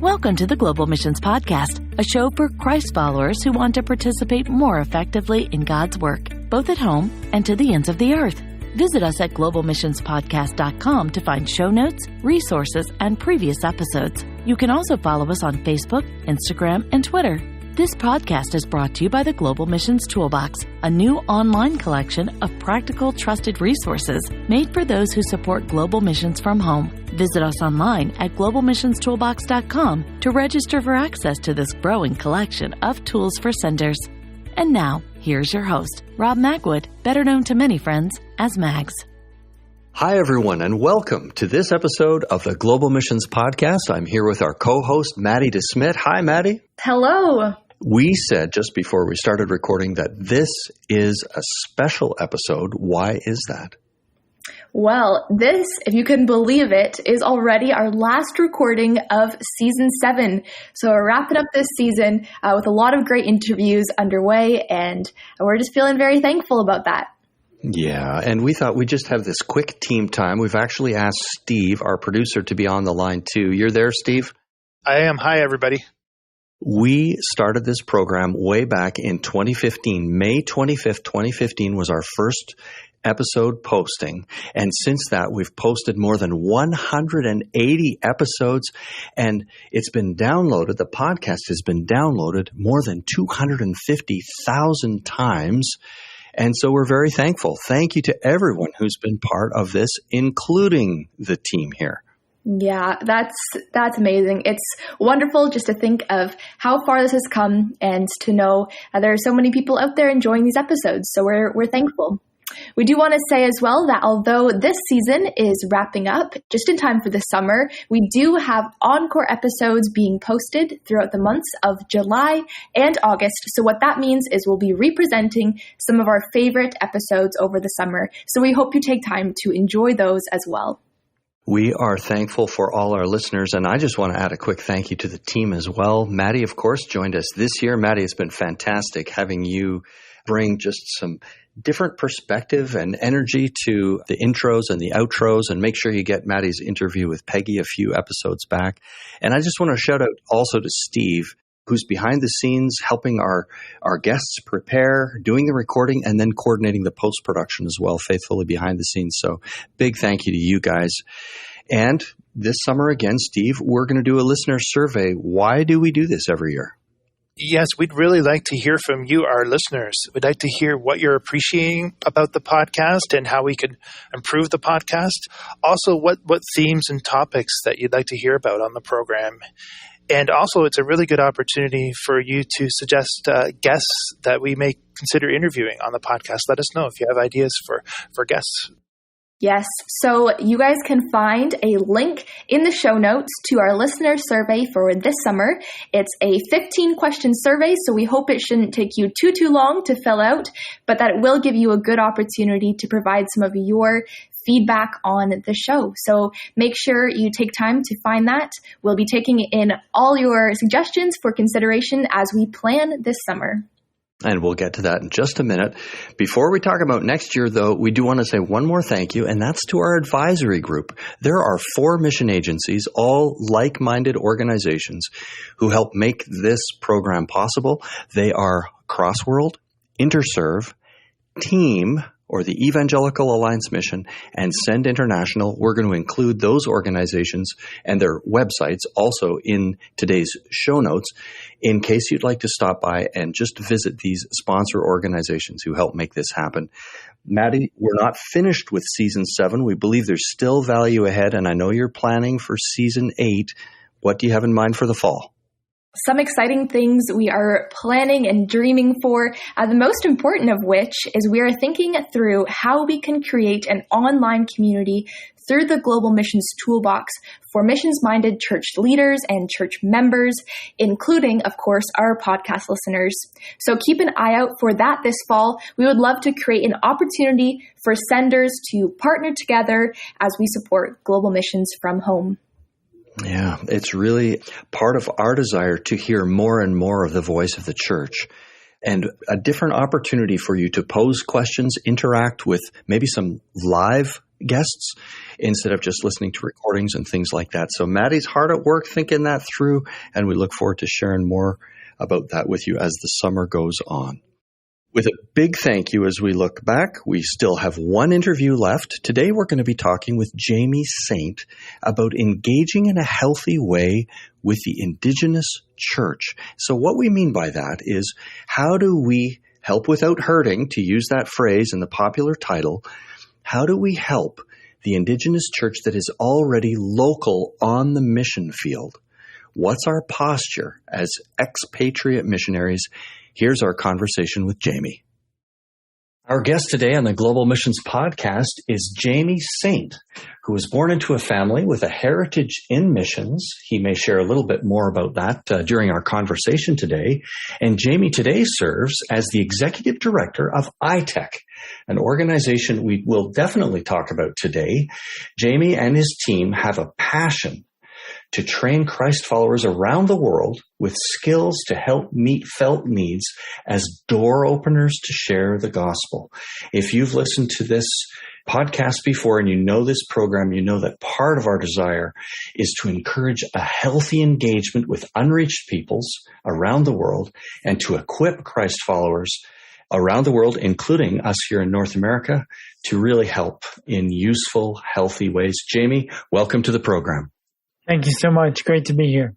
Welcome to the Global Missions Podcast, a show for Christ followers who want to participate more effectively in God's work, both at home and to the ends of the earth. Visit us at globalmissionspodcast.com to find show notes, resources, and previous episodes. You can also follow us on Facebook, Instagram, and Twitter. This podcast is brought to you by the Global Missions Toolbox, a new online collection of practical, trusted resources made for those who support global missions from home. Visit us online at globalmissionstoolbox.com to register for access to this growing collection of tools for senders. And now, here's your host, Rob Magwood, better known to many friends as Mags. Hi, everyone, and welcome to this episode of the Global Missions Podcast. I'm here with our co-host, Maddie DeSmit. Hi, Maddie. Hello. We said just before we started recording that this is a special episode. Why is that? Well, this, if you can believe it, is already our last recording of Season 7. So we're wrapping up this season with a lot of great interviews underway, and we're just feeling very thankful about that. Yeah, and we thought we'd just have this quick team time. We've actually asked Steve, our producer, to be on the line too. You're there, Steve? I am. Hi, everybody. We started this program way back in 2015. May 25th, 2015 was our first episode posting. And since that, we've posted more than 180 episodes, and it's been downloaded. The podcast has been downloaded more than 250,000 times. And so we're very thankful. Thank you to everyone who's been part of this, including the team here. Yeah, that's amazing. It's wonderful just to think of how far this has come and to know there are so many people out there enjoying these episodes. So we're thankful. We do want to say as well that although this season is wrapping up just in time for the summer, we do have encore episodes being posted throughout the months of July and August. So what that means is we'll be representing some of our favorite episodes over the summer. So we hope you take time to enjoy those as well. We are thankful for all our listeners, and I just want to add a quick thank you to the team as well. Maddie, of course, joined us this year. Maddie, it's been fantastic having you bring just some different perspective and energy to the intros and the outros, and make sure you get Maddie's interview with Peggy a few episodes back. And I just want to shout out also to Steve, who's behind the scenes helping our guests prepare, doing the recording, and then coordinating the post-production as well, faithfully behind the scenes. So big thank you to you guys. And this summer again, Steve, we're going to do a listener survey. Why do we do this every year? Yes, we'd really like to hear from you, our listeners. We'd like to hear what you're appreciating about the podcast and how we could improve the podcast. Also, what themes and topics that you'd like to hear about on the program. And also, it's a really good opportunity for you to suggest guests that we may consider interviewing on the podcast. Let us know if you have ideas for guests. Yes, so you guys can find a link in the show notes to our listener survey for this summer. It's a 15-question survey, so we hope it shouldn't take you too long to fill out, but that it will give you a good opportunity to provide some of your feedback on the show. So make sure you take time to find that. We'll be taking in all your suggestions for consideration as we plan this summer. And we'll get to that in just a minute. Before we talk about next year, though, we do want to say one more thank you, and that's to our advisory group. There are 4 mission agencies, all like-minded organizations, who help make this program possible. They are Crossworld, Interserve, Team, or the Evangelical Alliance Mission, and Send International. We're going to include those organizations and their websites also in today's show notes in case you'd like to stop by and just visit these sponsor organizations who help make this happen. Maddie, we're not finished with Season 7. We believe there's still value ahead, and I know you're planning for Season 8. What do you have in mind for the fall? Some exciting things we are planning and dreaming for, the most important of which is we are thinking through how we can create an online community through the Global Missions Toolbox for missions-minded church leaders and church members, including, of course, our podcast listeners. So keep an eye out for that this fall. We would love to create an opportunity for senders to partner together as we support global missions from home. Yeah, it's really part of our desire to hear more and more of the voice of the church. and a different opportunity for you to pose questions, interact with maybe some live guests instead of just listening to recordings and things like that. So Maddie's hard at work thinking that through, and we look forward to sharing more about that with you as the summer goes on. With a big thank you as we look back, we still have one interview left. Today we're going to be talking with Jaime Saint about engaging in a healthy way with the indigenous church. So what we mean by that is, how do we help without hurting, to use that phrase in the popular title? How do we help the indigenous church that is already local on the mission field? What's our posture as expatriate missionaries? Here's our conversation with Jaime. Our guest today on the Global Missions Podcast is Jaime Saint, who was born into a family with a heritage in missions. He may share a little bit more about that during our conversation today. And Jaime today serves as the Executive Director of ITEC, an organization we will definitely talk about today. Jaime and his team have a passion to train Christ followers around the world with skills to help meet felt needs as door openers to share the gospel. If you've listened to this podcast before and you know this program, you know that part of our desire is to encourage a healthy engagement with unreached peoples around the world and to equip Christ followers around the world, including us here in North America, to really help in useful, healthy ways. Jaime, welcome to the program. Thank you so much. Great to be here.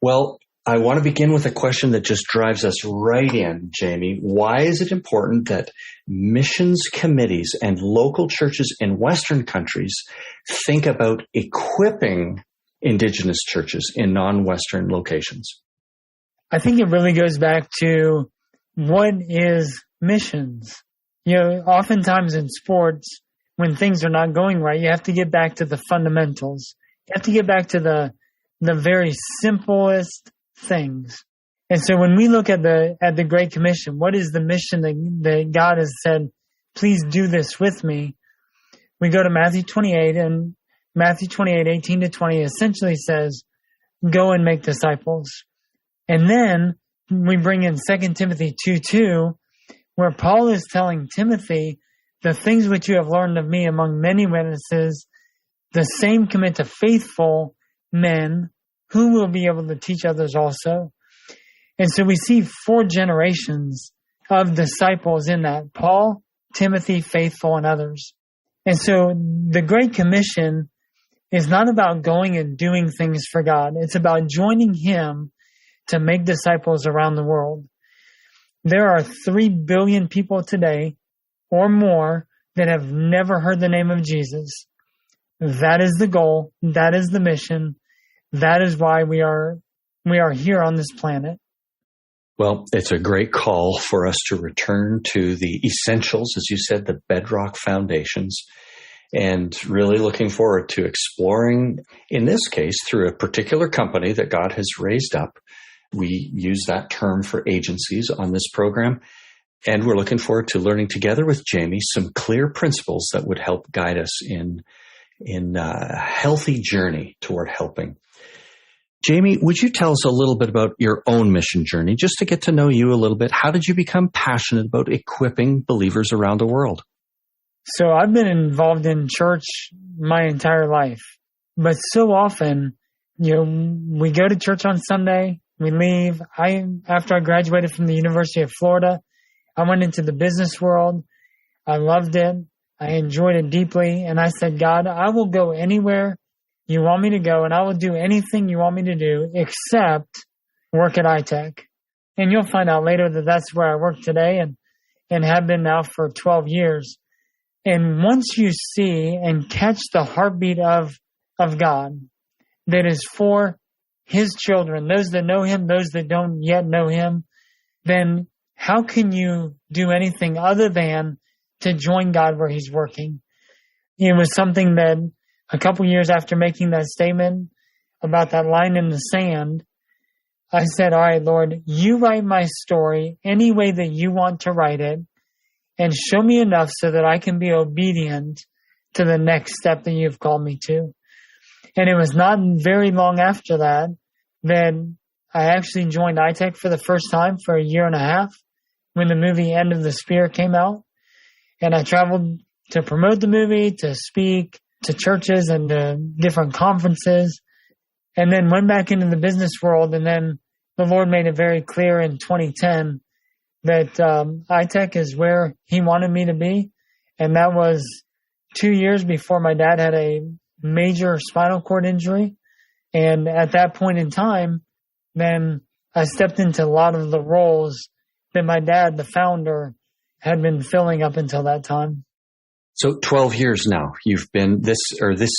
Well, I want to begin with a question that just drives us right in, Jaime. Why is it important that missions committees and local churches in Western countries think about equipping indigenous churches in non-Western locations? I think it really goes back to what is missions. Oftentimes in sports, when things are not going right, you have to get back to the fundamentals. You have to get back to the very simplest things. And so when we look at the Great Commission, what is the mission that God has said, please do this with me? We go to Matthew 28, and Matthew 28, 18 to 20 essentially says, go and make disciples. And then we bring in 2 Timothy 2:2, where Paul is telling Timothy, the things which you have learned of me among many witnesses, the same commit to faithful men who will be able to teach others also. And so we see 4 generations of disciples in that: Paul, Timothy, faithful, and others. And so the Great Commission is not about going and doing things for God. It's about joining Him to make disciples around the world. There are 3 billion people today or more that have never heard the name of Jesus. That is the goal. That is the mission. That is why we are here on this planet. Well, it's a great call for us to return to the essentials, as you said, the bedrock foundations, and really looking forward to exploring, in this case, through a particular company that God has raised up. We use that term for agencies on this program. And we're looking forward to learning together with Jaime some clear principles that would help guide us in a healthy journey toward helping. Jaime, would you tell us a little bit about your own mission journey, just to get to know you a little bit? How did you become passionate about equipping believers around the world? So I've been involved in church my entire life, but so often, we go to church on Sunday, we leave. After I graduated from the University of Florida, I went into the business world. I loved it. I enjoyed it deeply. And I said, God, I will go anywhere you want me to go, and I will do anything you want me to do except work at ITEC. And you'll find out later that that's where I work today and have been now for 12 years. And once you see and catch the heartbeat of God that is for His children, those that know Him, those that don't yet know Him, then how can you do anything other than to join God where He's working? It was something that a couple years after making that statement about that line in the sand, I said, all right, Lord, you write my story any way that you want to write it, and show me enough so that I can be obedient to the next step that you've called me to. And it was not very long after that I actually joined ITEC for the first time for a year and a half. when the movie End of the Spear came out. And I traveled to promote the movie, to speak to churches and to different conferences, and then went back into the business world. And then the Lord made it very clear in 2010 that ITEC is where He wanted me to be. And that was 2 years before my dad had a major spinal cord injury. And at that point in time, then I stepped into a lot of the roles that my dad, the founder, had been filling up until that time. So 12 years now, you've been this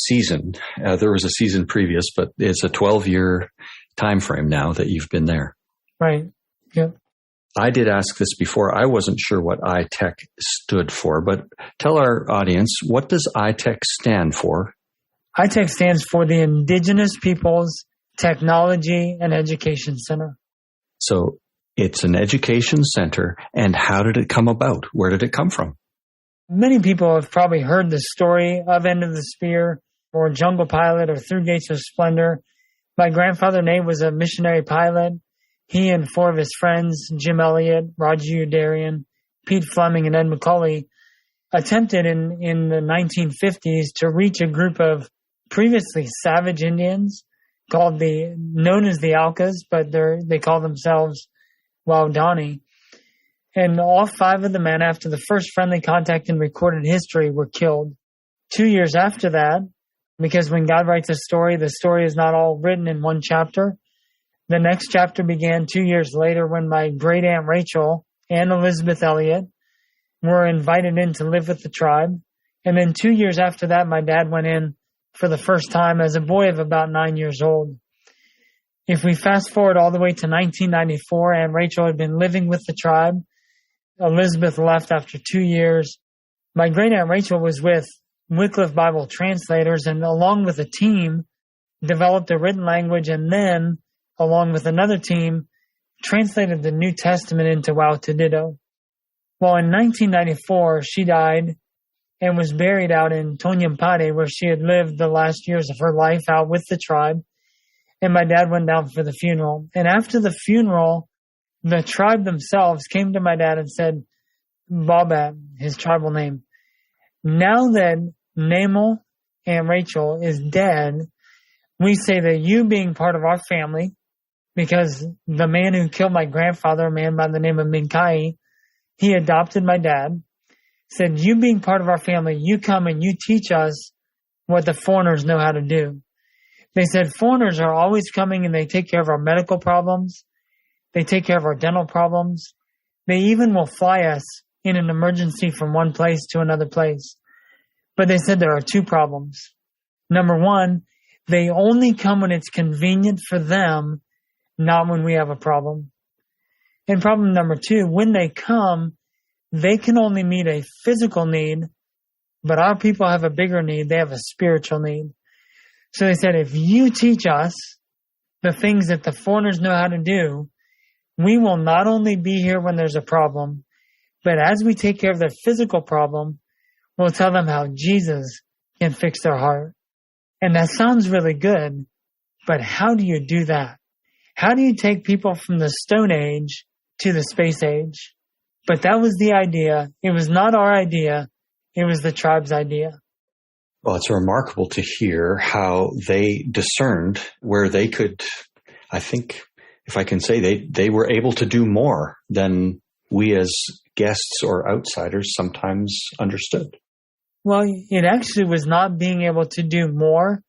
season. There was a season previous, but it's a 12-year time frame now that you've been there. Right. Yep. I did ask this before. I wasn't sure what ITEC stood for, but tell our audience, what does ITEC stand for? ITEC stands for the Indigenous Peoples Technology and Education Center. So it's an education center. And how did it come about? Where did it come from? Many people have probably heard the story of End of the Spear or Jungle Pilot or Through Gates of Splendor. My grandfather, Nate, was a missionary pilot. He and four of his friends, Jim Elliott, Roger Udarian, Pete Fleming, and Ed McCauley, attempted in the 1950s to reach a group of previously savage Indians known as the Alkas, but they call themselves Waodani. And all five of the men, after the first friendly contact in recorded history, were killed. 2 years after that, because when God writes a story, the story is not all written in one chapter. The next chapter began 2 years later when my great aunt Rachel and Elizabeth Elliott were invited in to live with the tribe. And then 2 years after that, my dad went in for the first time as a boy of about 9 years old. If we fast forward all the way to 1994, Aunt Rachel had been living with the tribe. Elizabeth left after 2 years. My great aunt Rachel was with Wycliffe Bible translators and along with a team developed a written language and then along with another team, translated the New Testament into Wautadido. Well, in 1994, she died and was buried out in Tonyampade, where she had lived the last years of her life out with the tribe. And my dad went down for the funeral. And after the funeral, the tribe themselves came to my dad and said, Baba, his tribal name, now that Nemo and Rachel is dead, we say that you being part of our family, because the man who killed my grandfather, a man by the name of Minkai, he adopted my dad, said, you being part of our family, you come and you teach us what the foreigners know how to do. They said foreigners are always coming and they take care of our medical problems. They take care of our dental problems. They even will fly us in an emergency from one place to another place. But they said there are two problems. Number one, they only come when it's convenient for them, not when we have a problem. And problem number two, when they come, they can only meet a physical need, but our people have a bigger need. They have a spiritual need. So they said, if you teach us the things that the foreigners know how to do, we will not only be here when there's a problem, but as we take care of their physical problem, we'll tell them how Jesus can fix their heart. And that sounds really good, but how do you do that? How do you take people from the Stone Age to the Space Age? But that was the idea. It was not our idea. It was the tribe's idea. Well, it's remarkable to hear how they discerned where they could, I think, if I can say, they were able to do more than we as guests or outsiders sometimes understood. Well, it actually was not being able to do more,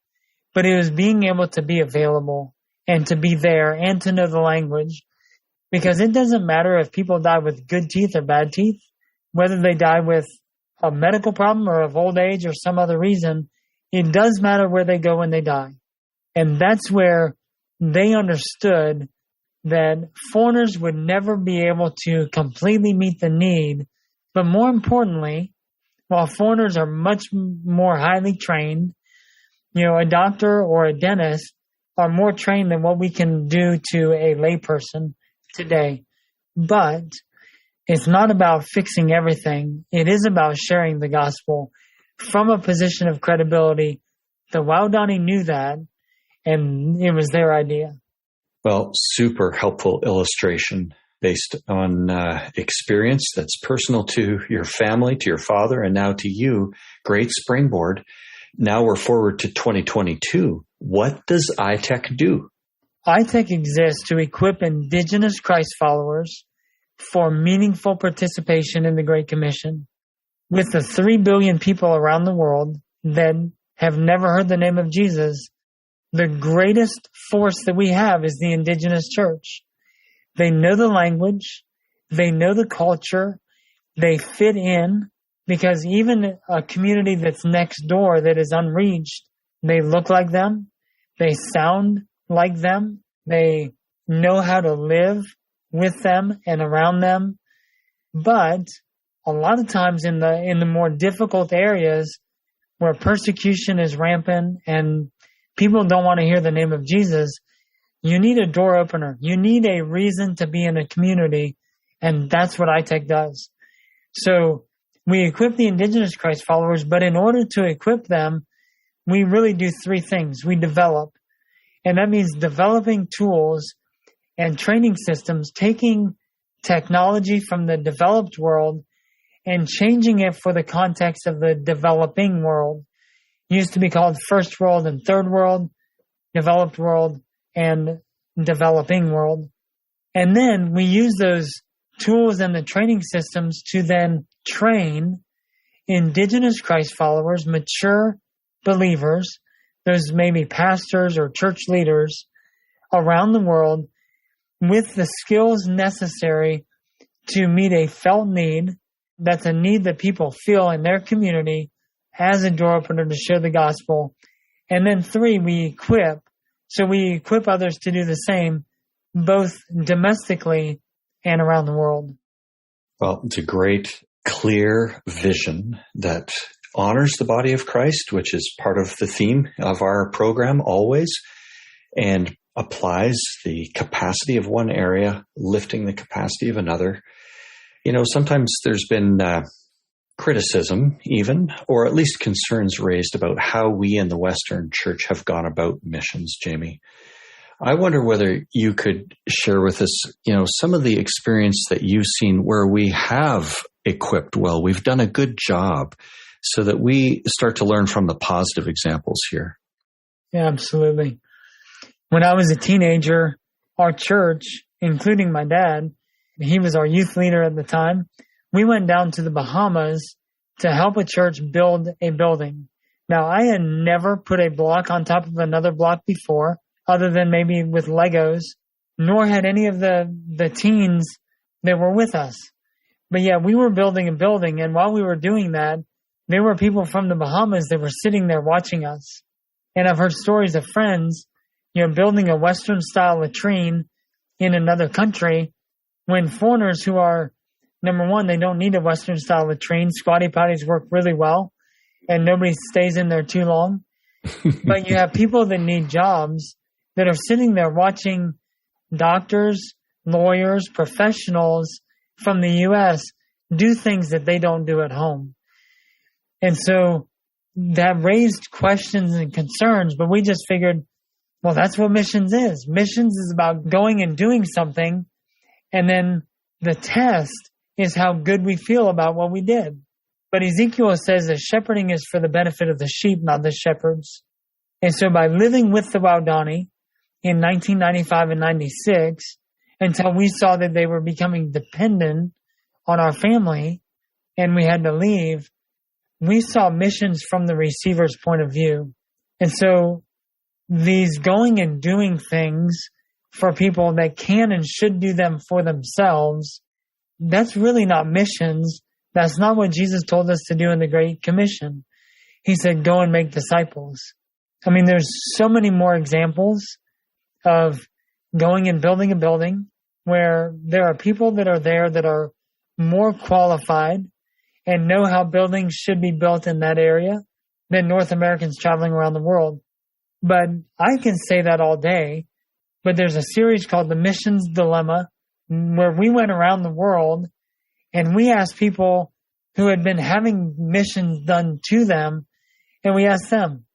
but it was being able to be available and to be there and to know the language. Because it doesn't matter if people die with good teeth or bad teeth, whether they die with a medical problem or of old age or some other reason, it does matter where they go when they die. And that's where they understood that foreigners would never be able to completely meet the need. But more importantly, while foreigners are much more highly trained, a doctor or a dentist are more trained than what we can do to a layperson today. But it's not about fixing everything. It is about sharing the gospel from a position of credibility. The Waodani knew that, and it was their idea. Well, super helpful illustration. based on experience that's personal to your family, to your father, and now to you. Great springboard. Now we're forward to 2022. What does ITEC do? ITEC exists to equip indigenous Christ followers for meaningful participation in the Great Commission. With the 3 billion people around the world that have never heard the name of Jesus, the greatest force that we have is the indigenous church. They know the language, they know the culture, they fit in, because even a community that's next door that is unreached, they look like them, they sound like them, they know how to live with them and around them. But a lot of times in the more difficult areas where persecution is rampant and people don't want to hear the name of Jesus, you need a door opener. You need a reason to be in a community, and that's what ITEC does. So we equip the indigenous Christ followers, but in order to equip them, we really do 3 things. We develop, and that means developing tools and training systems, taking technology from the developed world and changing it for the context of the developing world. It used to be called first world and third world, developed world, and developing world. And then we use those tools and the training systems to then train indigenous Christ followers, mature believers, those maybe pastors or church leaders around the world, with the skills necessary to meet a felt need. That's a need that people feel in their community as a door opener to share the gospel. And then 3, we equip. So we equip others to do the same, both domestically and around the world. Well, it's a great, clear vision that honors the body of Christ, which is part of the theme of our program always, and applies the capacity of one area, lifting the capacity of another. You know, sometimes there's been criticism even, or at least concerns raised about how we in the Western Church have gone about missions, Jaime. I wonder whether you could share with us, some of the experience that you've seen where we have equipped well, we've done a good job, so that we start to learn from the positive examples here. Yeah, absolutely. When I was a teenager, our church, including my dad, he was our youth leader at the time, we went down to the Bahamas to help a church build a building. Now, I had never put a block on top of another block before, other than maybe with Legos, nor had any of the teens that were with us. But yeah, we were building a building, and while we were doing that, there were people from the Bahamas that were sitting there watching us. And I've heard stories of friends, building a Western-style latrine in another country, when foreigners who are, number one, they don't need a Western-style latrine. Squatty potties work really well, and nobody stays in there too long. But you have people that need jobs that are sitting there watching doctors, lawyers, professionals from the U.S. do things that they don't do at home. And so that raised questions and concerns, but we just figured, well, that's what missions is. Missions is about going and doing something, and then the test is how good we feel about what we did. But Ezekiel says that shepherding is for the benefit of the sheep, not the shepherds. And so by living with the Waodani in 1995 and 96, until we saw that they were becoming dependent on our family and we had to leave, we saw missions from the receiver's point of view. And so these going and doing things for people that can and should do them for themselves, that's really not missions. That's not what Jesus told us to do in the Great Commission. He said, go and make disciples. I mean, there's so many more examples of going and building a building where there are people that are there that are more qualified and know how buildings should be built in that area than North Americans traveling around the world. But I can say that all day, but there's a series called The Missions Dilemma where we went around the world and we asked people who had been having missions done to them, and we asked them,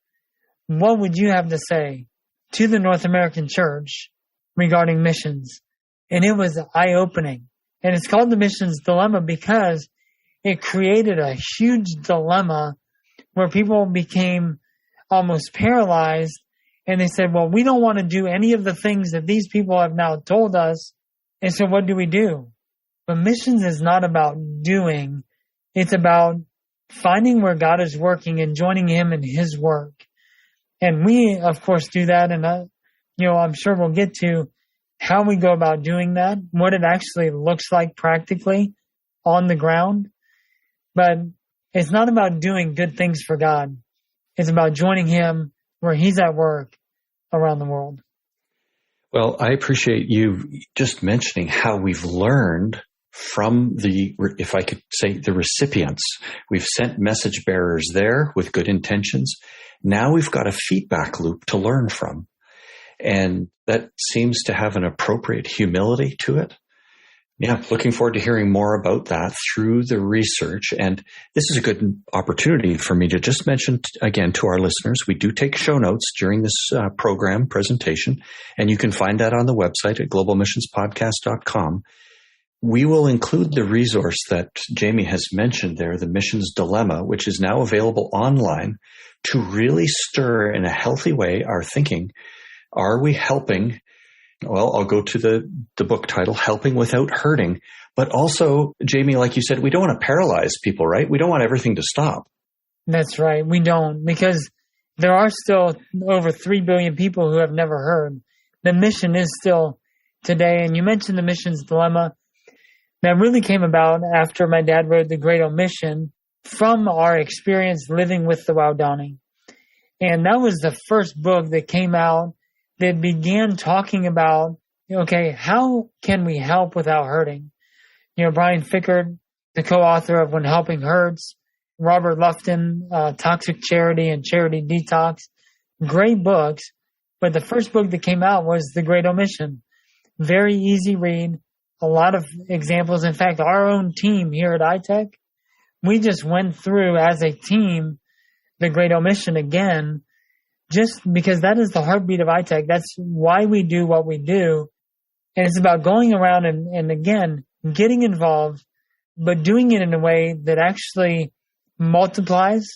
what would you have to say to the North American church regarding missions? And it was eye-opening. And it's called the missions dilemma because it created a huge dilemma where people became almost paralyzed. And they said, well, we don't want to do any of the things that these people have now told us. And so what do we do? But missions is not about doing. It's about finding where God is working and joining him in his work. And we, of course, do that. And, I'm sure we'll get to how we go about doing that, what it actually looks like practically on the ground. But it's not about doing good things for God. It's about joining him where he's at work around the world. Well, I appreciate you just mentioning how we've learned from if I could say, the recipients. We've sent message bearers there with good intentions. Now we've got a feedback loop to learn from. And that seems to have an appropriate humility to it. Yeah, looking forward to hearing more about that through the research. And this is a good opportunity for me to just mention again to our listeners, we do take show notes during this program presentation, and you can find that on the website at globalmissionspodcast.com. We will include the resource that Jaime has mentioned there, the Missions Dilemma, which is now available online to really stir in a healthy way our thinking. Are we helping? Well, I'll go to the book title, Helping Without Hurting. But also, Jaime, like you said, we don't want to paralyze people, right? We don't want everything to stop. That's right. We don't, because there are still over 3 billion people who have never heard. The mission is still today. And you mentioned the Missions Dilemma. That really came about after my dad wrote The Great Omission from our experience living with the Waodani. And that was the first book that came out that began talking about, okay, how can we help without hurting? Brian Fickard, the co-author of When Helping Hurts, Robert Lufton, Toxic Charity and Charity Detox, great books. But the first book that came out was The Great Omission. Very easy read, a lot of examples. In fact, our own team here at ITEC, we just went through as a team The Great Omission again, just because that is the heartbeat of ITEC. That's why we do what we do. And it's about going around and again, getting involved, but doing it in a way that actually multiplies,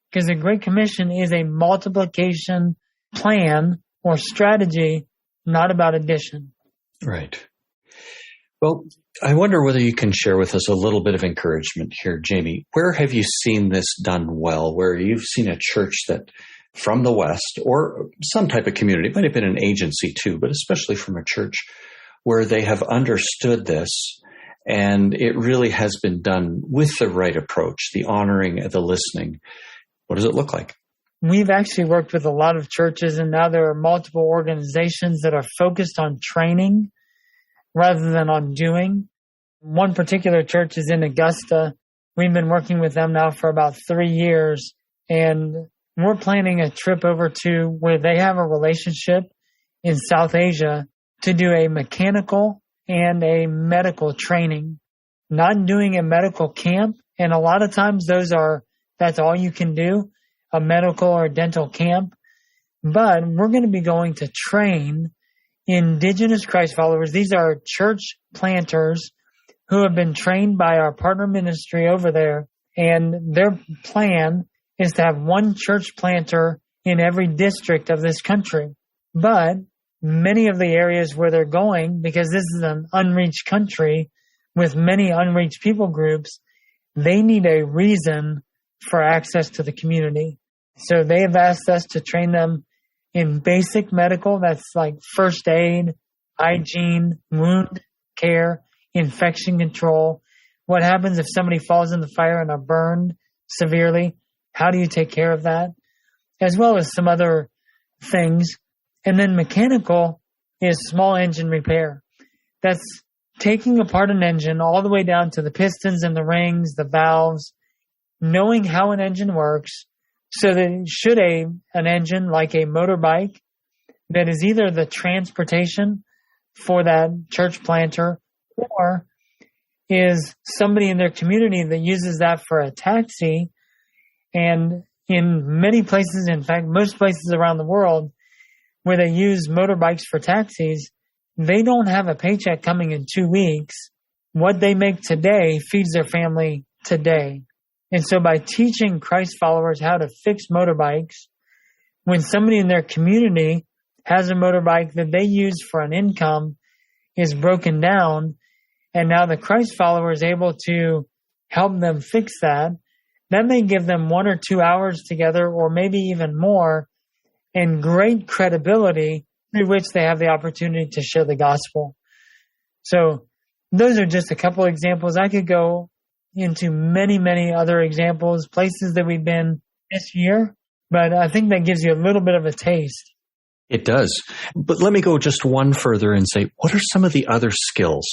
because the Great Commission is a multiplication plan or strategy, not about addition. Right. Well, I wonder whether you can share with us a little bit of encouragement here, Jaime. Where have you seen this done well, where you've seen a church that from the West or some type of community, it might have been an agency too, but especially from a church where they have understood this and it really has been done with the right approach, the honoring, the listening. What does it look like? We've actually worked with a lot of churches, and now there are multiple organizations that are focused on training rather than on doing. One particular church is in Augusta. We've been working with them now for about 3 years, and we're planning a trip over to where they have a relationship in South Asia to do a mechanical and a medical training, not doing a medical camp. And a lot of times that's all you can do, a medical or dental camp. But we're going to be going to train indigenous Christ followers. These are church planters who have been trained by our partner ministry over there. And their plan is to have one church planter in every district of this country. But many of the areas where they're going, because this is an unreached country with many unreached people groups, they need a reason for access to the community. So they have asked us to train them in basic medical, that's like first aid, hygiene, wound care, infection control. What happens if somebody falls in the fire and are burned severely? How do you take care of that? As well as some other things. And then mechanical is small engine repair. That's taking apart an engine all the way down to the pistons and the rings, the valves, knowing how an engine works, so that should an engine like a motorbike that is either the transportation for that church planter or is somebody in their community that uses that for a taxi. And in many places, in fact, most places around the world where they use motorbikes for taxis, they don't have a paycheck coming in 2 weeks. What they make today feeds their family today. And so by teaching Christ followers how to fix motorbikes, when somebody in their community has a motorbike that they use for an income is broken down, and now the Christ follower is able to help them fix that, that may give them 1 or 2 hours together, or maybe even more, and great credibility through which they have the opportunity to share the gospel. So those are just a couple examples. I could go into many, many other examples, places that we've been this year, but I think that gives you a little bit of a taste. It does. But let me go just one further and say, what are some of the other skills?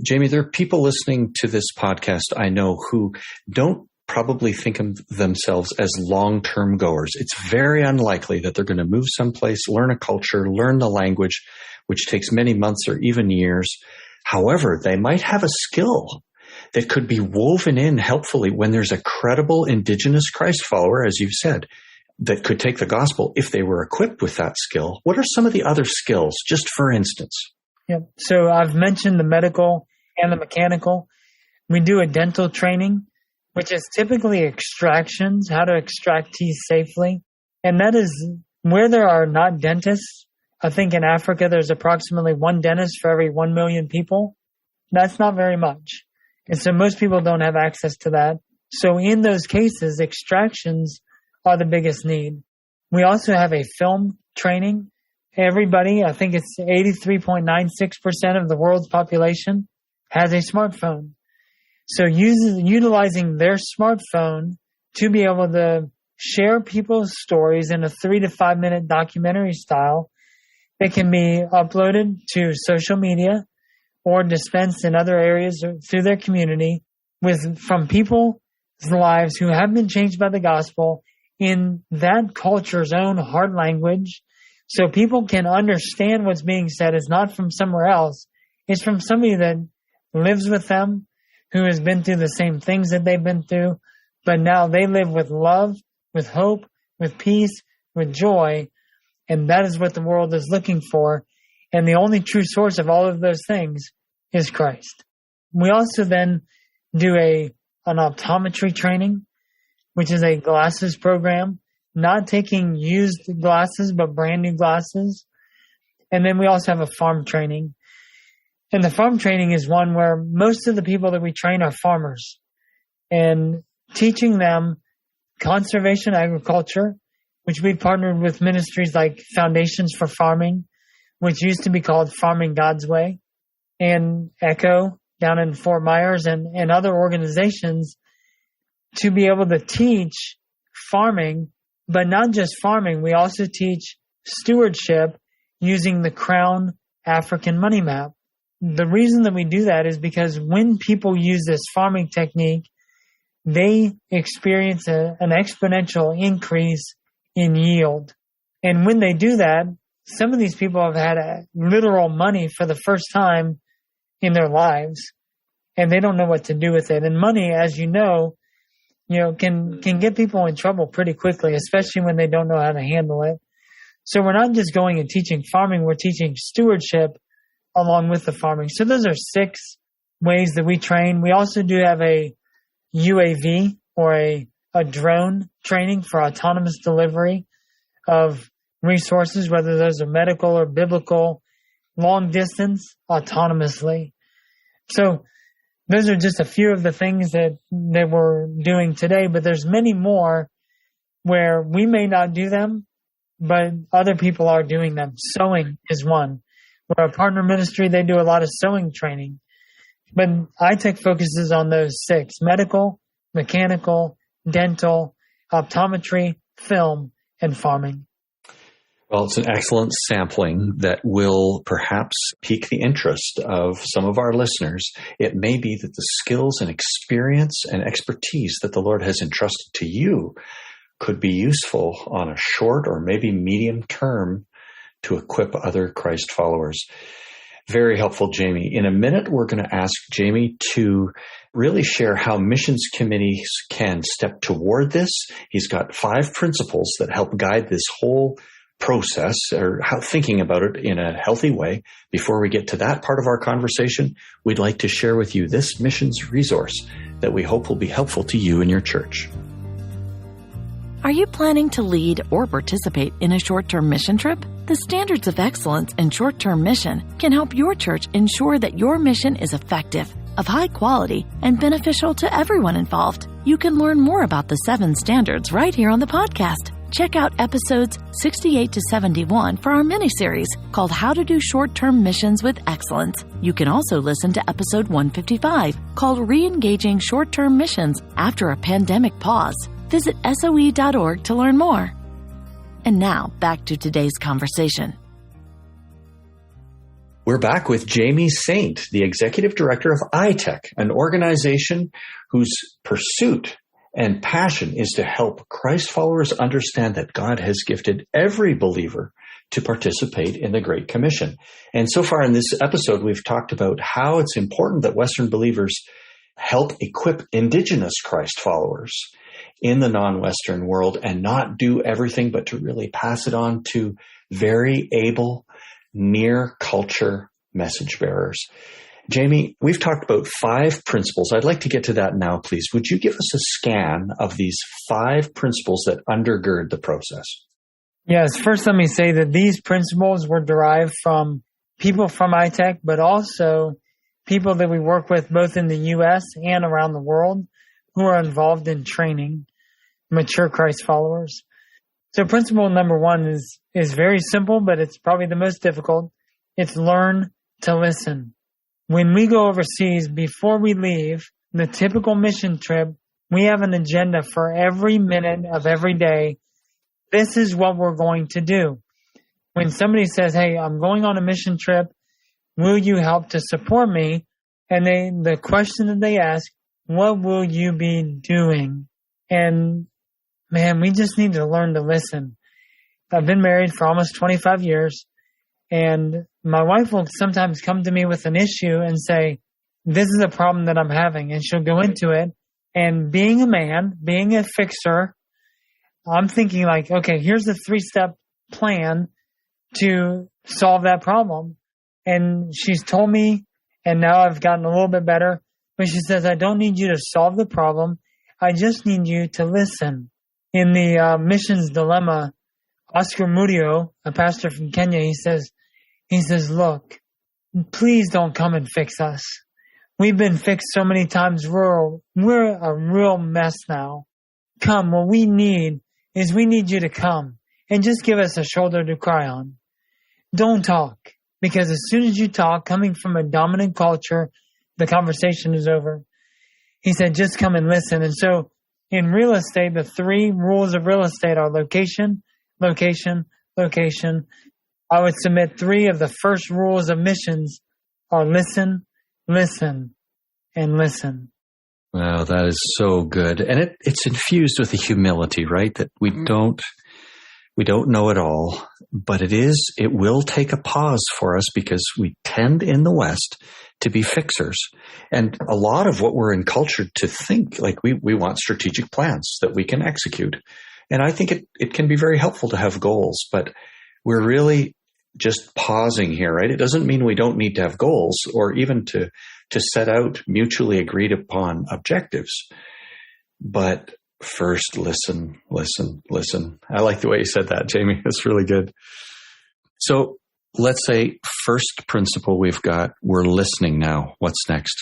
Jaime, there are people listening to this podcast I know who don't probably think of themselves as long-term goers. It's very unlikely that they're going to move someplace, learn a culture, learn the language, which takes many months or even years. However, they might have a skill that could be woven in helpfully when there's a credible indigenous Christ follower, as you've said, that could take the gospel if they were equipped with that skill. What are some of the other skills, just for instance? Yep. So I've mentioned the medical and the mechanical. We do a dental training, which is typically extractions, how to extract teeth safely. And that is where there are not dentists. I think in Africa, there's approximately 1 dentist for every 1 million people. That's not very much. And so most people don't have access to that. So in those cases, extractions are the biggest need. We also have a film training. Everybody, I think it's 83.96% of the world's population has a smartphone. So utilizing their smartphone to be able to share people's stories in a 3 to 5 minute documentary style that can be uploaded to social media or dispensed in other areas through their community from people's lives who have been changed by the gospel in that culture's own hard language, so people can understand what's being said is not from somewhere else. It's from somebody that lives with them, who has been through the same things that they've been through, but now they live with love, with hope, with peace, with joy, and that is what the world is looking for. And the only true source of all of those things is Christ. We also then do an optometry training, which is a glasses program, not taking used glasses, but brand new glasses. And then we also have a farm training. And the farm training is one where most of the people that we train are farmers, and teaching them conservation agriculture, which we've partnered with ministries like Foundations for Farming, which used to be called Farming God's Way, and ECHO down in Fort Myers, and other organizations, to be able to teach farming, but not just farming. We also teach stewardship using the Crown African Money Map. The reason that we do that is because when people use this farming technique, they experience an exponential increase in yield. And when they do that, some of these people have had literal money for the first time in their lives, and they don't know what to do with it. And money, as you know, can get people in trouble pretty quickly, especially when they don't know how to handle it. So we're not just going and teaching farming, we're teaching stewardship along with the farming. So those are 6 ways that we train. We also do have a UAV, or a drone training for autonomous delivery of resources, whether those are medical or biblical, long distance, autonomously. So those are just a few of the things that we're doing today, but there's many more where we may not do them, but other people are doing them. Sewing is one. We're a partner ministry. They do a lot of sewing training. But ITEC focuses on those 6: medical, mechanical, dental, optometry, film, and farming. Well, it's an excellent sampling that will perhaps pique the interest of some of our listeners. It may be that the skills and experience and expertise that the Lord has entrusted to you could be useful on a short or maybe medium term to equip other Christ followers. Very helpful, Jaime. In a minute, we're going to ask Jaime to really share how missions committees can step toward this. He's got 5 principles that help guide this whole process or thinking about it in a healthy way, before we get to that part of our conversation, we'd like to share with you this missions resource that we hope will be helpful to you and your church. Are you planning to lead or participate in a short-term mission trip? The Standards of Excellence in Short-Term Mission can help your church ensure that your mission is effective, of high quality, and beneficial to everyone involved. You can learn more about the 7 standards right here on the podcast. Check out episodes 68 to 71 for our mini-series called How to Do Short-Term Missions with Excellence. You can also listen to episode 155 called Re-engaging Short-Term Missions After a Pandemic Pause. Visit SOE.org to learn more. And now, back to today's conversation. We're back with Jaime Saint, the Executive Director of ITEC, an organization whose pursuit and passion is to help Christ followers understand that God has gifted every believer to participate in the Great Commission. And so far in this episode, we've talked about how it's important that Western believers help equip indigenous Christ followers in the non-Western world and not do everything, but to really pass it on to very able, near culture message bearers. Jaime, we've talked about 5 principles. I'd like to get to that now, please. Would you give us a scan of these 5 principles that undergird the process? Yes. First, let me say that these principles were derived from people from ITEC, but also people that we work with both in the U.S. and around the world who are involved in training mature Christ followers. So principle number 1 is very simple, but it's probably the most difficult. It's learn to listen. When we go overseas, before we leave the typical mission trip, we have an agenda for every minute of every day. This is what we're going to do. When somebody says, hey, I'm going on a mission trip, will you help to support me? And the question that they ask, what will you be doing? And man, we just need to learn to listen. I've been married for almost 25 years, and my wife will sometimes come to me with an issue and say, this is a problem that I'm having, and she'll go into it. And being a man, being a fixer, I'm thinking like, okay, here's the 3-step plan to solve that problem. And she's told me, and now I've gotten a little bit better, but she says, I don't need you to solve the problem. I just need you to listen. In the Missions Dilemma, Oscar Murillo, a pastor from Kenya, he says, look, please don't come and fix us. We've been fixed so many times. We're a real mess now. Come, what we need is we need you to come and just give us a shoulder to cry on. Don't talk, because as soon as you talk, coming from a dominant culture, the conversation is over. He said, just come and listen. And so in real estate, the 3 rules of real estate are location, location, location. I would submit 3 of the first rules of missions are listen, listen, and listen. Wow, that is so good. And it's infused with the humility, right? That we don't know it all, but it will take a pause for us because we tend in the West to be fixers. And a lot of what we're encultured to think, like we want strategic plans that we can execute. And I think it can be very helpful to have goals, but we're really just pausing here, right? It doesn't mean we don't need to have goals or even to set out mutually agreed upon objectives. But first, listen, listen, listen. I like the way you said that, Jaime. That's really good. So let's say first principle we've got, we're listening now. What's next?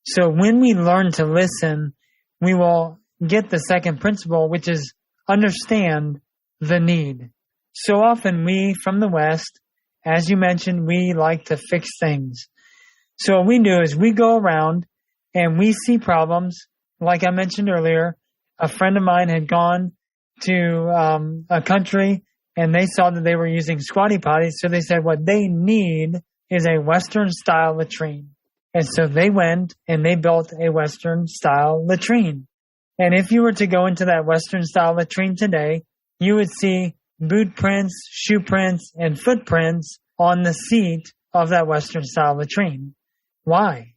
So when we learn to listen, we will get the second principle, which is understand the need. So often we from the West, as you mentioned, we like to fix things. So what we do is we go around and we see problems. Like I mentioned earlier, a friend of mine had gone to a country and they saw that they were using squatty potties. So they said what they need is a Western style latrine. And so they went and they built a Western style latrine. And if you were to go into that Western style latrine today, you would see boot prints, shoe prints, and footprints on the seat of that Western style latrine. Why?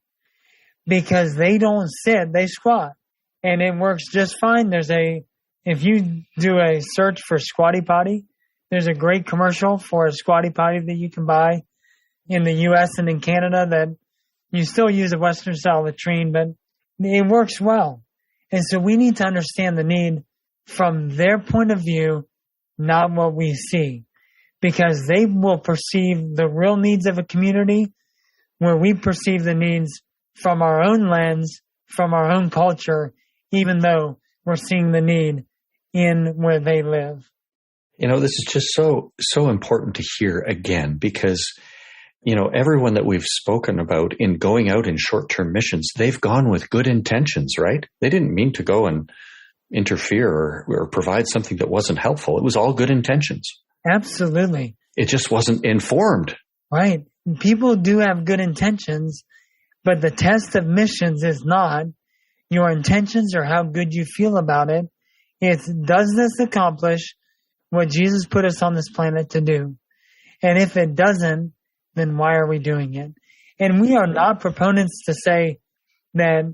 Because they don't sit, they squat. And it works just fine. If you do a search for squatty potty, There's a great commercial for a squatty potty that you can buy in the U.S. and in Canada that you still use a Western style latrine, but it works well. And so we need to understand the need from their point of view, not what we see, because they will perceive the real needs of a community where we perceive the needs from our own lens, from our own culture, even though we're seeing the need in where they live. This is just so important to hear again, because, everyone that we've spoken about in going out in short-term missions, they've gone with good intentions, right? They didn't mean to go and interfere or provide something that wasn't helpful. It was all good intentions. Absolutely. It just wasn't informed. Right. People do have good intentions, but the test of missions is not your intentions or how good you feel about it. It's, does this accomplish what Jesus put us on this planet to do? And if it doesn't, then why are we doing it? And we are not proponents to say that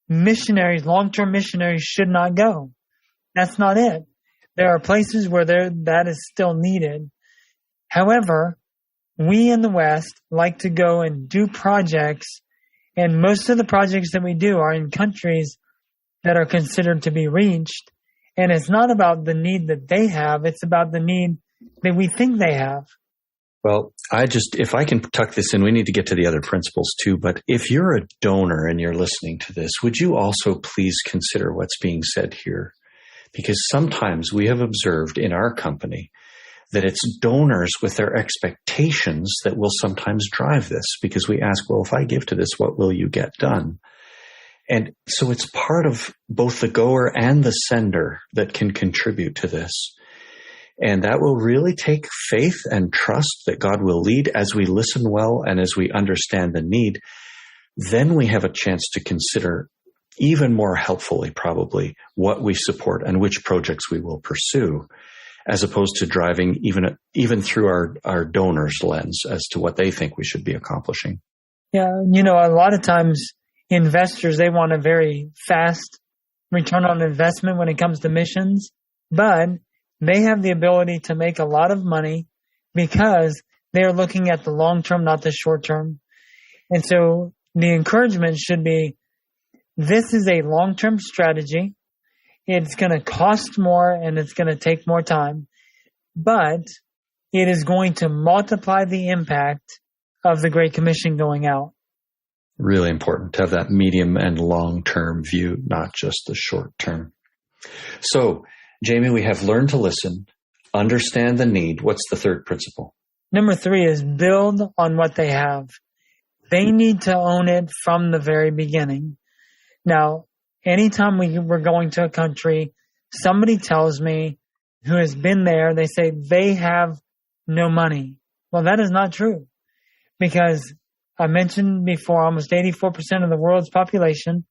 missionaries, long-term missionaries, should not go. That's not it. There are places where that is still needed. However, we in the West like to go and do projects, and most of the projects that we do are in countries that are considered to be reached. And it's not about the need that they have, it's about the need that we think they have. Well, if I can tuck this in, we need to get to the other principles too, but if you're a donor and you're listening to this, would you also please consider what's being said here? Because sometimes we have observed in our company that it's donors with their expectations that will sometimes drive this, because we ask, well, if I give to this, what will you get done? And so it's part of both the goer and the sender that can contribute to this. And that will really take faith and trust that God will lead as we listen well and as we understand the need. Then we have a chance to consider even more helpfully, probably, what we support and which projects we will pursue, as opposed to driving even through our donors' lens as to what they think we should be accomplishing. Yeah, a lot of times investors, they want a very fast return on investment when it comes to missions, but they have the ability to make a lot of money because they're looking at the long term, not the short term. And so the encouragement should be, this is a long-term strategy. It's going to cost more and it's going to take more time, but it is going to multiply the impact of the Great Commission going out. Really important to have that medium and long-term view, not just the short term. So, Jaime, we have learned to listen, understand the need. What's the third principle? Number 3 is build on what they have. They need to own it from the very beginning. Now, anytime we're going to a country, somebody tells me who has been there, they say they have no money. Well, that is not true, because I mentioned before, almost 84% of the world's population,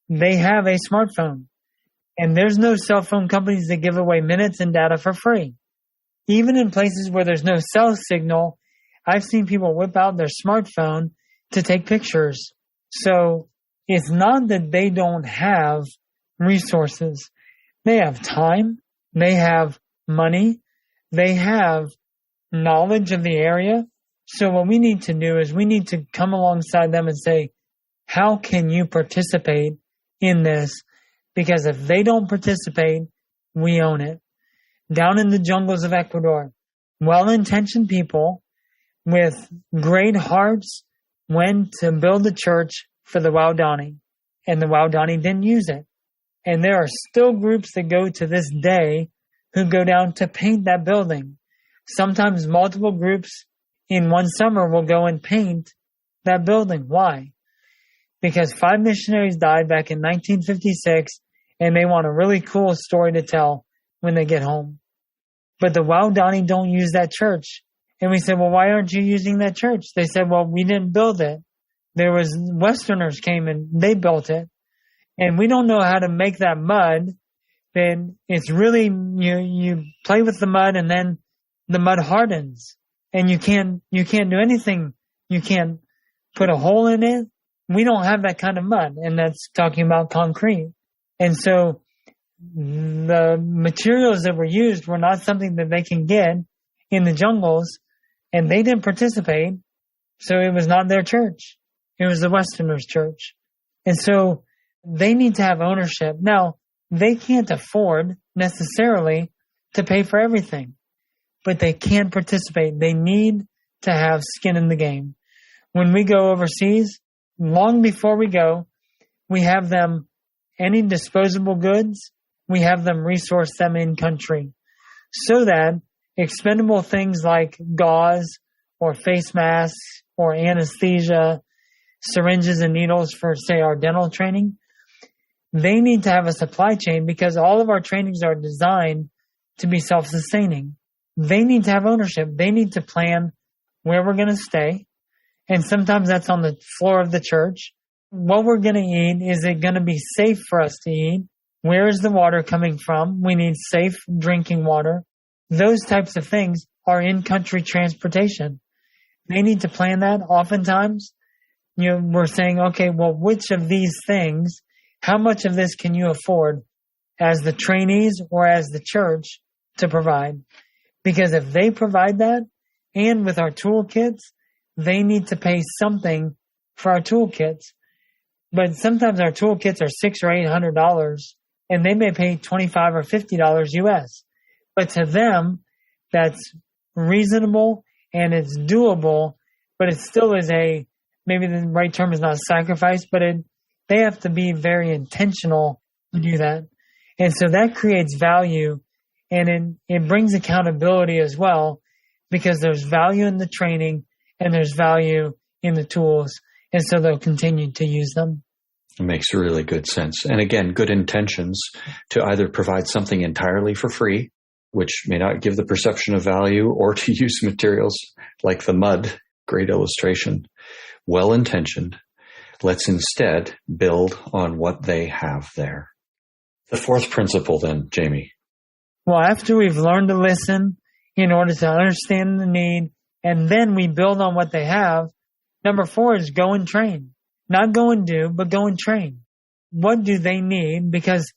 they have a smartphone. And there's no cell phone companies that give away minutes and data for free. Even in places where there's no cell signal, I've seen people whip out their smartphone to take pictures. So it's not that they don't have resources. They have time, they have money, they have knowledge of the area. So what we need to do is we need to come alongside them and say, how can you participate in this? Because if they don't participate, we own it. Down in the jungles of Ecuador, well-intentioned people with great hearts went to build a church for the Waodani, and the Waodani didn't use it. And there are still groups that go to this day who go down to paint that building. Sometimes multiple groups in one summer will go and paint that building. Why? Because 5 missionaries died back in 1956, and they want a really cool story to tell when they get home. But the Waodani don't use that church. And we said, well, why aren't you using that church? They said, well, we didn't build it. There was Westerners came and they built it. And we don't know how to make that mud. Then it's really, you play with the mud and then the mud hardens. And you can't do anything. You can't put a hole in it. We don't have that kind of mud, and that's talking about concrete. And so the materials that were used were not something that they can get in the jungles, and they didn't participate, so it was not their church. It was the Westerners' church. And so they need to have ownership. Now, they can't afford necessarily to pay for everything, but they can participate. They need to have skin in the game. When we go overseas, long before we go, we have them, any disposable goods, we have them resource them in country so that expendable things like gauze or face masks or anesthesia, syringes and needles for, say, our dental training, they need to have a supply chain because all of our trainings are designed to be self-sustaining. They need to have ownership. They need to plan where we're going to stay. And sometimes that's on the floor of the church. What we're going to eat, is it going to be safe for us to eat? Where is the water coming from? We need safe drinking water. Those types of things are in-country transportation. They need to plan that. Oftentimes, we're saying, okay, well, which of these things, how much of this can you afford as the trainees or as the church to provide? Because if they provide that, and with our toolkits, they need to pay something for our toolkits. But sometimes our toolkits are $600 or $800, and they may pay $25 or $50 US. But to them, that's reasonable and it's doable, but it still is maybe the right term is not sacrifice, but they have to be very intentional to do that. And so that creates value, and it brings accountability as well, because there's value in the training and there's value in the tools. And so they'll continue to use them. It makes really good sense. And again, good intentions to either provide something entirely for free, which may not give the perception of value, or to use materials like the mud, great illustration, well-intentioned. Let's instead build on what they have there. The fourth principle then, Jamie. Well, after we've learned to listen in order to understand the need, and then we build on what they have, number 4 is go and train. Not go and do, but go and train. What do they need? Because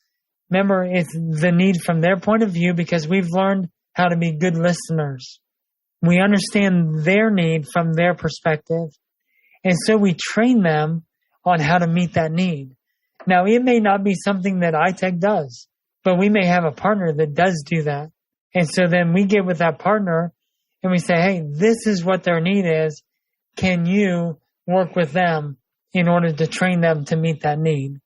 remember, it's the need from their point of view, because we've learned how to be good listeners. We understand their need from their perspective. And so we train them on how to meet that need. Now, it may not be something that ITEC does, but we may have a partner that does do that. And so then we get with that partner and we say, hey, this is what their need is. Can you work with them in order to train them to meet that need?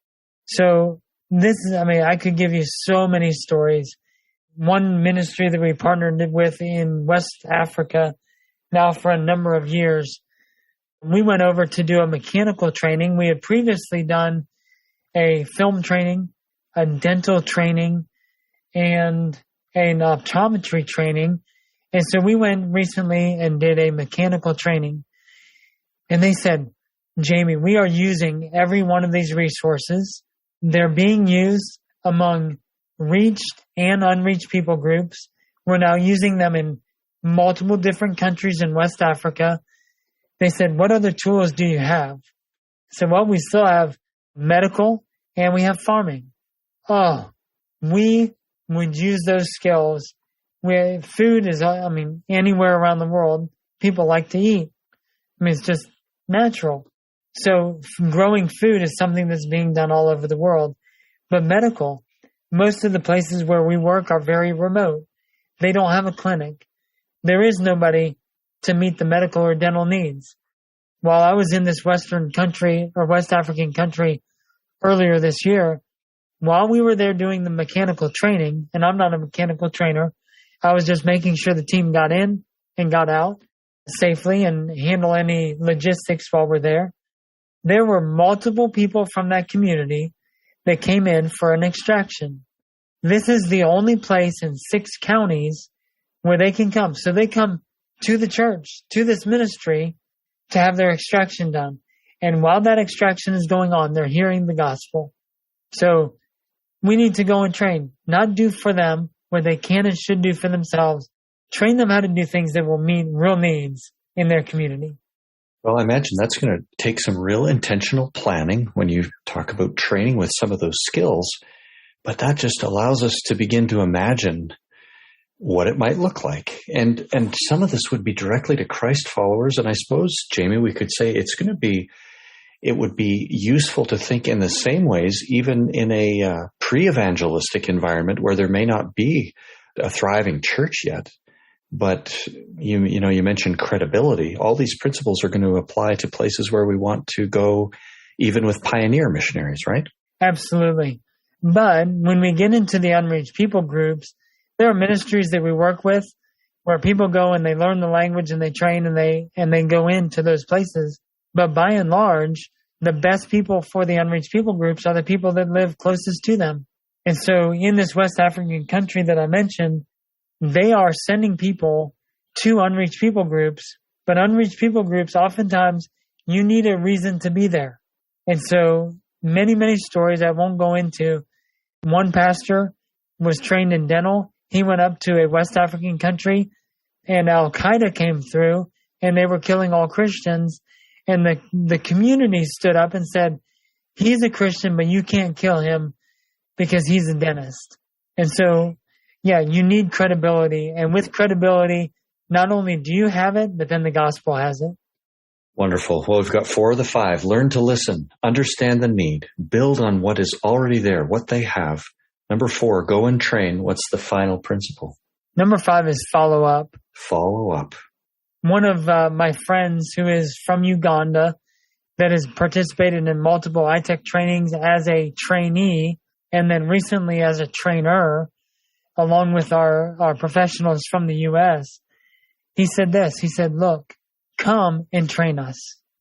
So I could give you so many stories. One ministry that we partnered with in West Africa now for a number of years, we went over to do a mechanical training. We had previously done a film training, a dental training, and an optometry training. And so we went recently and did a mechanical training. And they said, Jamie, we are using every one of these resources. They're being used among reached and unreached people groups. We're now using them in multiple different countries in West Africa. They said, what other tools do you have? So, well, we still have medical and we have farming. Oh, we would use those skills. Where food is, anywhere around the world, people like to eat. It's just natural. So growing food is something that's being done all over the world. But medical, most of the places where we work are very remote. They don't have a clinic. There is nobody to meet the medical or dental needs. While I was in this Western country or West African country earlier this year, while we were there doing the mechanical training, and I'm not a mechanical trainer, I was just making sure the team got in and got out safely and handle any logistics while we're there. There were multiple people from that community that came in for an extraction. This is the only place in 6 counties where they can come. So they come to the church, to this ministry, to have their extraction done. And while that extraction is going on, they're hearing the gospel. So we need to go and train, not do for them what they can and should do for themselves. Train them how to do things that will meet real needs in their community. Well, I imagine that's going to take some real intentional planning when you talk about training with some of those skills. But that just allows us to begin to imagine what it might look like And some of this would be directly to Christ followers. And I suppose, Jamie, we could say it would be useful to think in the same ways, even in a pre-evangelistic environment where there may not be a thriving church yet. But you mentioned credibility. All these principles are going to apply to places where we want to go, even with pioneer missionaries, right? Absolutely. But when we get into the unreached people groups, there are ministries that we work with where people go and they learn the language and they train and they go into those places. But by and large, the best people for the unreached people groups are the people that live closest to them. And so in this West African country that I mentioned, they are sending people to unreached people groups. But unreached people groups, oftentimes, you need a reason to be there. And so many, many stories I won't go into. One pastor was trained in dental. He went up to a West African country and Al-Qaeda came through and they were killing all Christians. And the community stood up and said, he's a Christian, but you can't kill him because he's a dentist. And so, yeah, you need credibility. And with credibility, not only do you have it, but then the gospel has it. Wonderful. Well, we've got 4 of the 5. Learn to listen, understand the need, build on what is already there, what they have. Number 4, go and train. What's the final principle? Number 5 is follow up. Follow up. One of my friends who is from Uganda that has participated in multiple ITEC trainings as a trainee and then recently as a trainer, along with our professionals from the U.S., he said this. He said, look, come and train us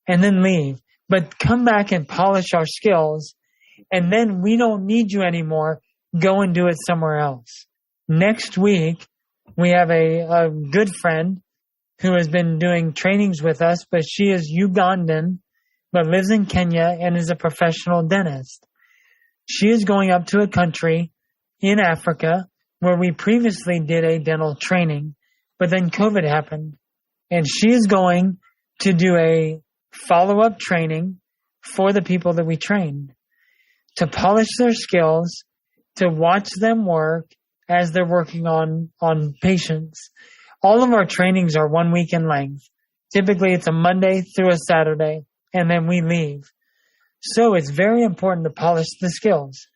and then leave, but come back and polish our skills. And then we don't need you anymore. Go and do it somewhere else. Next week, we have a good friend who has been doing trainings with us, but she is Ugandan, but lives in Kenya and is a professional dentist. She is going up to a country in Africa where we previously did a dental training, but then COVID happened. And she is going to do a follow-up training for the people that we trained to polish their skills, to watch them work as they're working on patients. All of our trainings are 1 week in length. Typically, it's a Monday through a Saturday, and then we leave. So it's very important to polish the skills.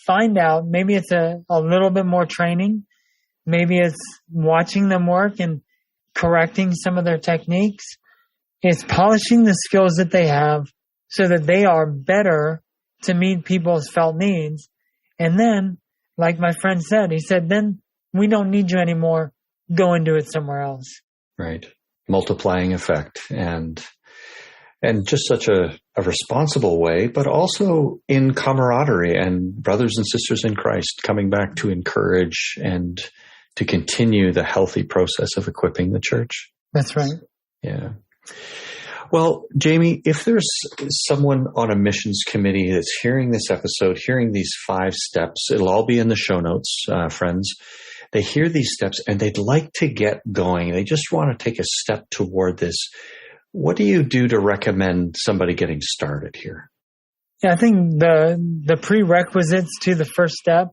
Find out, maybe it's a little bit more training. Maybe it's watching them work and correcting some of their techniques. It's polishing the skills that they have so that they are better to meet people's felt needs. And then, like my friend said, he said, then we don't need you anymore. Go and do it somewhere else. Right. Multiplying effect and just such a responsible way, but also in camaraderie and brothers and sisters in Christ coming back to encourage and to continue the healthy process of equipping the church. That's right. Yeah. Well, Jamie, if there's someone on a missions committee that's hearing this episode, hearing these 5 steps, it'll all be in the show notes, friends. They hear these steps and they'd like to get going. They just want to take a step toward this. What do you do to recommend somebody getting started here? Yeah, I think the prerequisites to the first step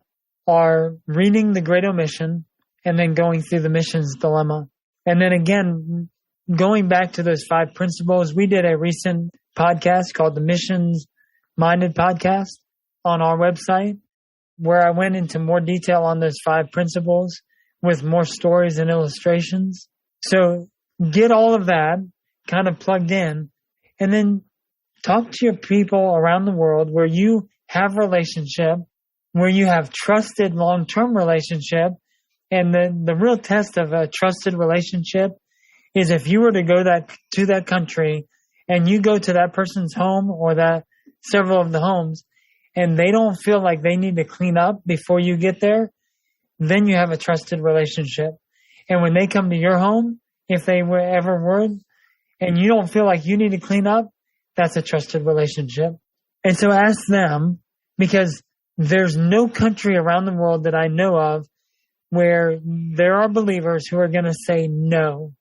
are reading the Great Omission and then going through the missions dilemma. And then again, going back to those 5 principles, we did a recent podcast called the Missions Minded Podcast on our website, where I went into more detail on those 5 principles with more stories and illustrations. So get all of that kind of plugged in and then talk to your people around the world where you have relationship, where you have trusted long-term relationship. And the real test of a trusted relationship is if you were to go to that country and you go to that person's home or that several of the homes and they don't feel like they need to clean up before you get there, then you have a trusted relationship. And when they come to your home, if they were ever would, and you don't feel like you need to clean up, that's a trusted relationship. And so ask them, because there's no country around the world that I know of where there are believers who are going to say no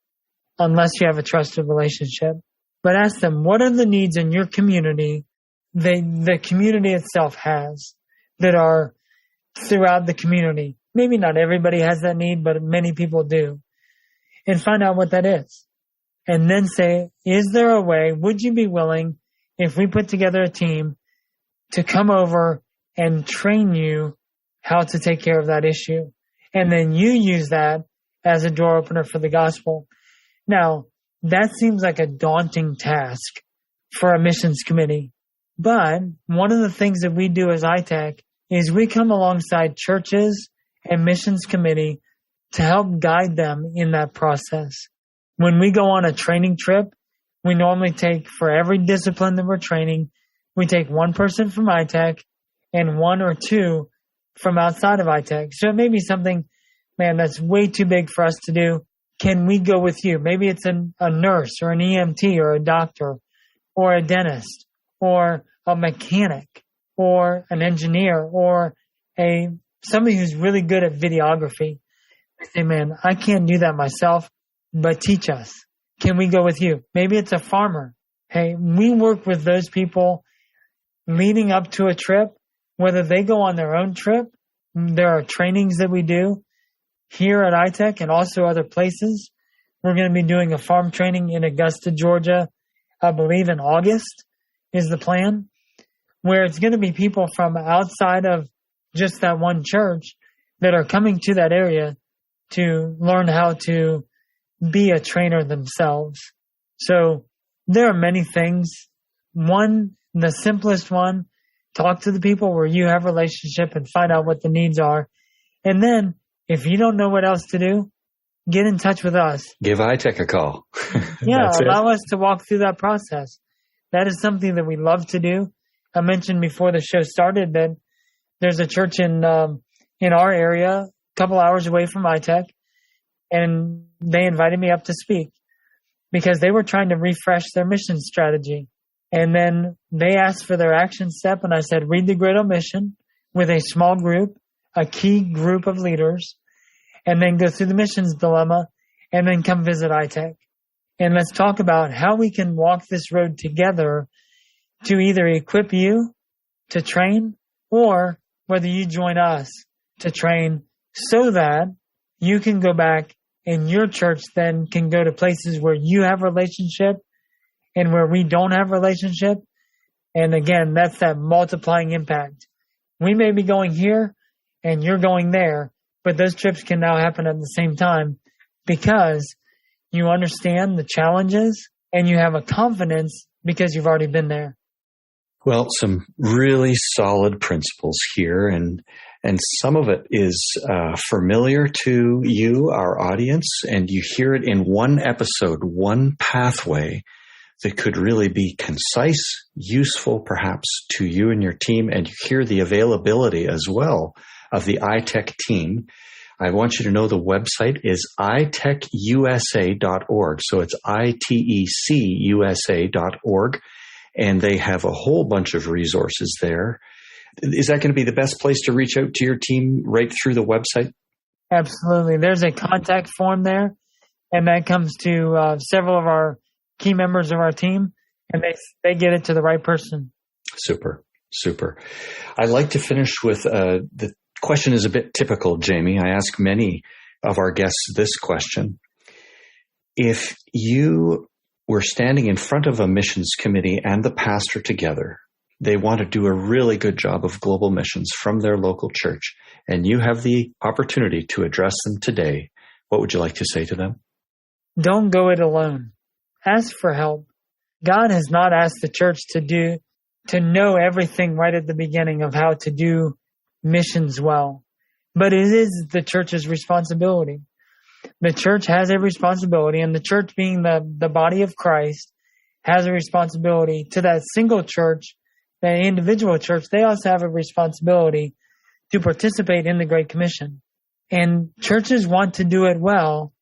unless you have a trusted relationship. But ask them, what are the needs in your community the community itself has that are throughout the community? Maybe not everybody has that need, but many people do. and find out what that is. And then say, is there a way, would you be willing, if we put together a team, to come over and train you how to take care of that issue? And then you use that as a door opener for the gospel. Now, that seems like a daunting task for a missions committee. But one of the things that we do as ITEC is we come alongside churches and missions committee to help guide them in that process. When we go on a training trip, we normally take, for every discipline that we're training, we take one person from ITEC and one or two from outside of ITEC. So it may be something, man, that's way too big for us to do. Can we go with you? Maybe it's a nurse or an EMT or a doctor or a dentist or a mechanic or an engineer or somebody who's really good at videography. I say, man, I can't do that myself, but teach us. Can we go with you? Maybe it's a farmer. Hey, we work with those people leading up to a trip, whether they go on their own trip. There are trainings that we do here at ITEC and also other places. We're going to be doing a farm training in Augusta, Georgia, I believe in August is the plan, where it's going to be people from outside of just that one church that are coming to that area to learn how to be a trainer themselves. So there are many things. One, the simplest one, talk to the people where you have a relationship and find out what the needs are. And then if you don't know what else to do, get in touch with us. Give ITEC a call. Yeah, allow us to walk through that process. That is something that we love to do. I mentioned before the show started that there's a church in our area, a couple hours away from ITEC, and they invited me up to speak because they were trying to refresh their mission strategy. And then they asked for their action step, and I said, read the Great Omission with a small group, a key group of leaders, and then go through the missions dilemma, and then come visit ITEC. And let's talk about how we can walk this road together to either equip you to train or whether you join us to train so that you can go back and your church then can go to places where you have relationship and where we don't have relationship. And again, that's that multiplying impact. We may be going here and you're going there, but those trips can now happen at the same time because you understand the challenges and you have a confidence because you've already been there. Well, some really solid principles here, and some of it is familiar to you, our audience, and you hear it in one episode, one pathway that could really be concise, useful perhaps to you and your team, and you hear the availability as well of the ITEC team. I want you to know the website is itecusa.org. So it's itecusa.org. And they have a whole bunch of resources there. Is that going to be the best place to reach out to your team right through the website? Absolutely. There's a contact form there, and that comes to several of our key members of our team, and they get it to the right person. Super. I like to finish with the question is a bit typical, Jaime. I ask many of our guests this question. If you were standing in front of a missions committee and the pastor together, they want to do a really good job of global missions from their local church, and you have the opportunity to address them today, what would you like to say to them? Don't go it alone. Ask for help. God has not asked the church to know everything right at the beginning of how to do missions well, but it is the church's responsibility. The church has a responsibility, and the church being the body of Christ has a responsibility to that single church, that individual church. They also have a responsibility to participate in the Great Commission. And churches want to do it well,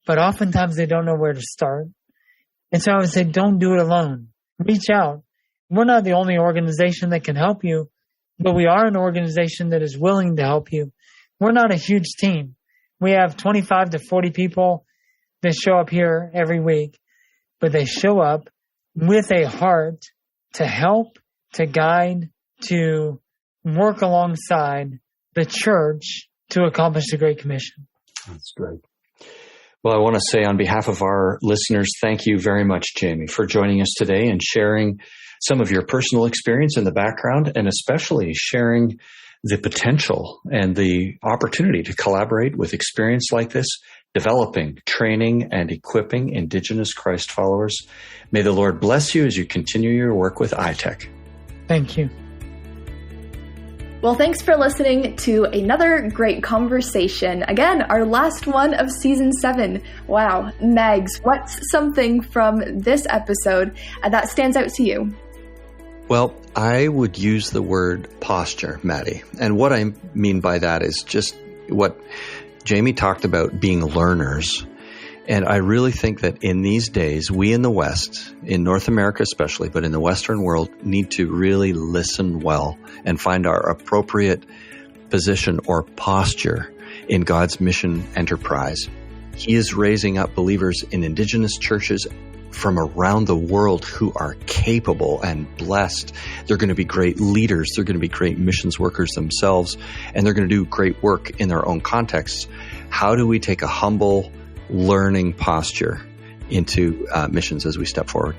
but oftentimes they don't know where to start. And so I would say, don't do it alone. Reach out. We're not the only organization that can help you, but we are an organization that is willing to help you. We're not a huge team. We have 25 to 40 people that show up here every week, but they show up with a heart to help, to guide, to work alongside the church to accomplish the Great Commission. That's great. Well, I want to say on behalf of our listeners, thank you very much, Jaime, for joining us today and sharing some of your personal experience in the background, and especially sharing the potential and the opportunity to collaborate with experience like this, developing, training, and equipping Indigenous Christ followers. May the Lord bless you as you continue your work with ITEC. Thank you. Well, thanks for listening to another great conversation. Again, our last one of season 7. Wow. Megs, what's something from this episode that stands out to you? Well, I would use the word posture, Maddie. And what I mean by that is just what Jaime talked about, being learners. And I really think that in these days, we in the West, in North America especially, but in the Western world, need to really listen well and find our appropriate position or posture in God's mission enterprise. He is raising up believers in Indigenous churches from around the world who are capable and blessed. They're going to be great leaders. They're going to be great missions workers themselves, and they're going to do great work in their own contexts. How do we take a humble, learning posture into missions as we step forward?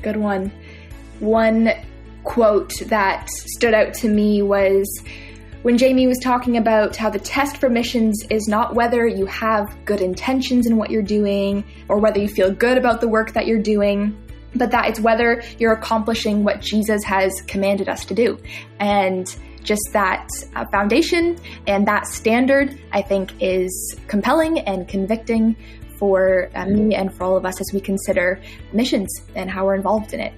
Good one. One quote that stood out to me was when Jaime was talking about how the test for missions is not whether you have good intentions in what you're doing or whether you feel good about the work that you're doing, but that it's whether you're accomplishing what Jesus has commanded us to do. And just that foundation and that standard, I think, is compelling and convicting for me and for all of us as we consider missions and how we're involved in it.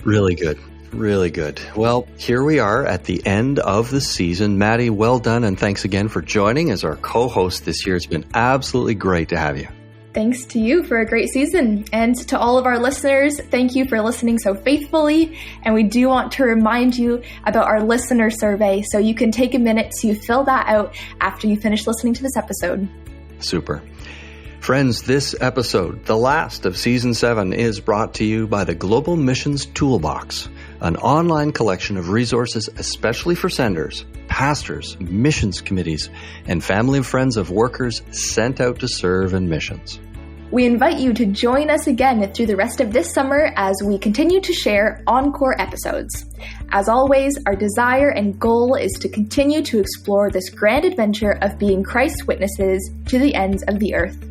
Really good. Really good. Well, here we are at the end of the season. Maddie, well done, and thanks again for joining as our co-host this year. It's been absolutely great to have you. Thanks to you for a great season. And to all of our listeners, thank you for listening so faithfully. And we do want to remind you about our listener survey, so you can take a minute to fill that out after you finish listening to this episode. Super. Friends, this episode, the last of Season 7, is brought to you by the Global Missions Toolbox, an online collection of resources especially for senders, pastors, missions committees, and family and friends of workers sent out to serve in missions. We invite you to join us again through the rest of this summer as we continue to share encore episodes. As always, our desire and goal is to continue to explore this grand adventure of being Christ's witnesses to the ends of the earth.